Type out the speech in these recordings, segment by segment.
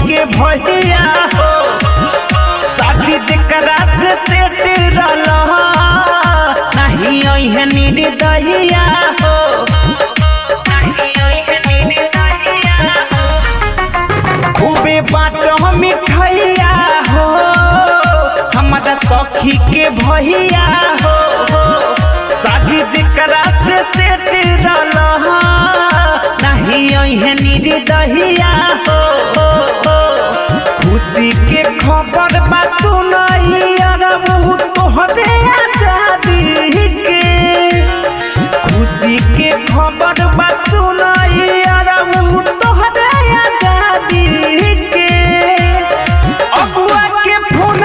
के भैया हो शादी जकरा से सेट रहला नहीं ओहे निर्दयिया हो खूबे बाटो मिठैया हो हमारा सखी के भैया हो शादी जकरा से सेट रहला नहीं ओहे निर्दयिया हो खुशी के खबर बा सुनाई अरबू तोहरे आजादी के खुशी के खबर बा सुनाई अरबू तोहरे आजादी के अबुआ के फोन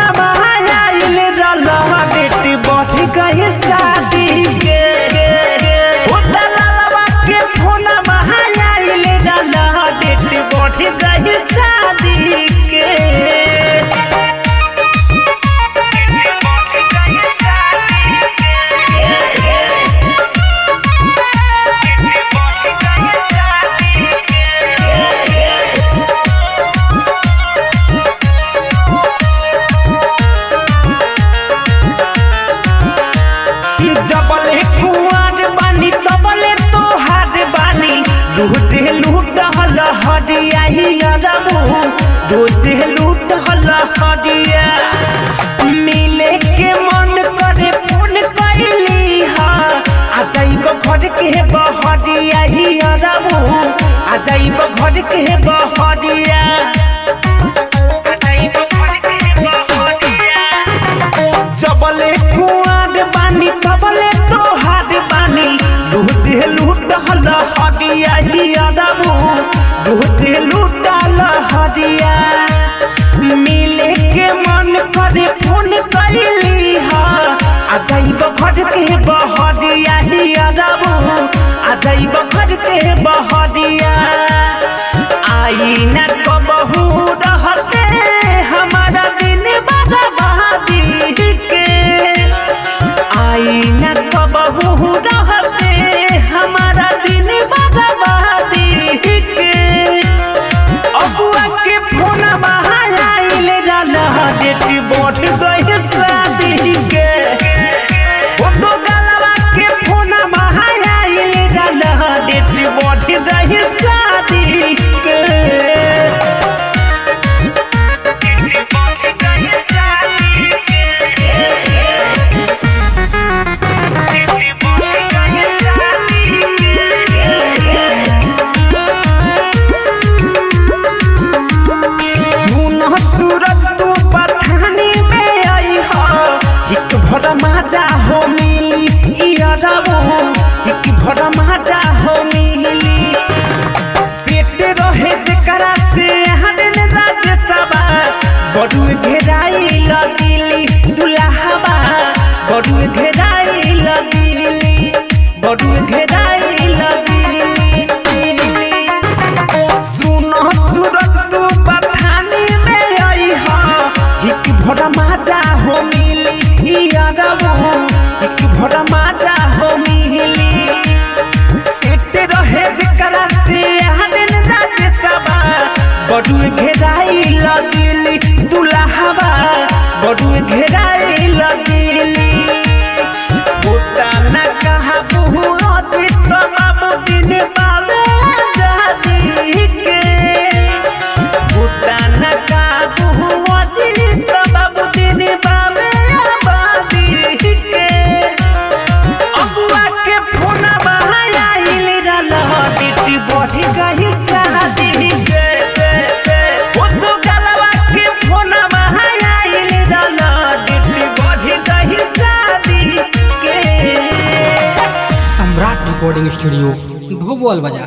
आइल रहला डेट बढ़ गई शादी के लालवा के फोन आइल रहला डेट बढ़ गई शादी के जबले कुआर बानी तबले तोहार बानी रोजे लूटल हदिया अरबू रोजे लूटल हदिया मिले के मन करे फोन कैली हा आ जाइब घर के बहरिया अरबू आ जाइब घर के बहरिया जबले कुआर बानी तबले तोहार बानी रोजे लूटल हदिया अरबू रोजे लूटल हदिया मिले के मन करे फोन कैली हा आ जाइब घर के बहरिया अरबू आ जाइब घर के बहरिया आई न कबहू रहते हमारा दिन बर्बादी के आई न कबहू रहते हमारा दिन बर्बादी के अबुआ के फोन आइल रहला डेट बढ़ गई शादी के फोटो गलवा के फोन आइल रहला डेट बढ़ गई शादी के सूरज तू पठानी में आई हो एक भर माजा हो मिली अरबू एक भर माजा हो मिली पेट रहे जकरा से हरन राज सभा बड़ू घेराई लगिली दुल्हावा बड़ू घेराई लगिली बड़ू घेराई लगिली सुनो सूरज तू पठानी में आई हो एक भर माजा हो मिली अरबू एक भर माजा हो मिली सेट रहे जकरा से हरन राज सभा बड़ू घेराई लगिली दुल्हावा बड़ू घेराई लगिली होता न कहा बहु अतीत बाबू दिन बाबे आजादी के होता न कहा बहु अतीत बाबू दिन बाबे आबादी के अबुआ के फोन आइल रहला डेट बढ़ गई शादी के फोटो गलवा के फोन आइल रहला डेट बढ़ गई शादी के सम्राट रिकॉर्डिंग स्टूडियो धोबोल बाजार।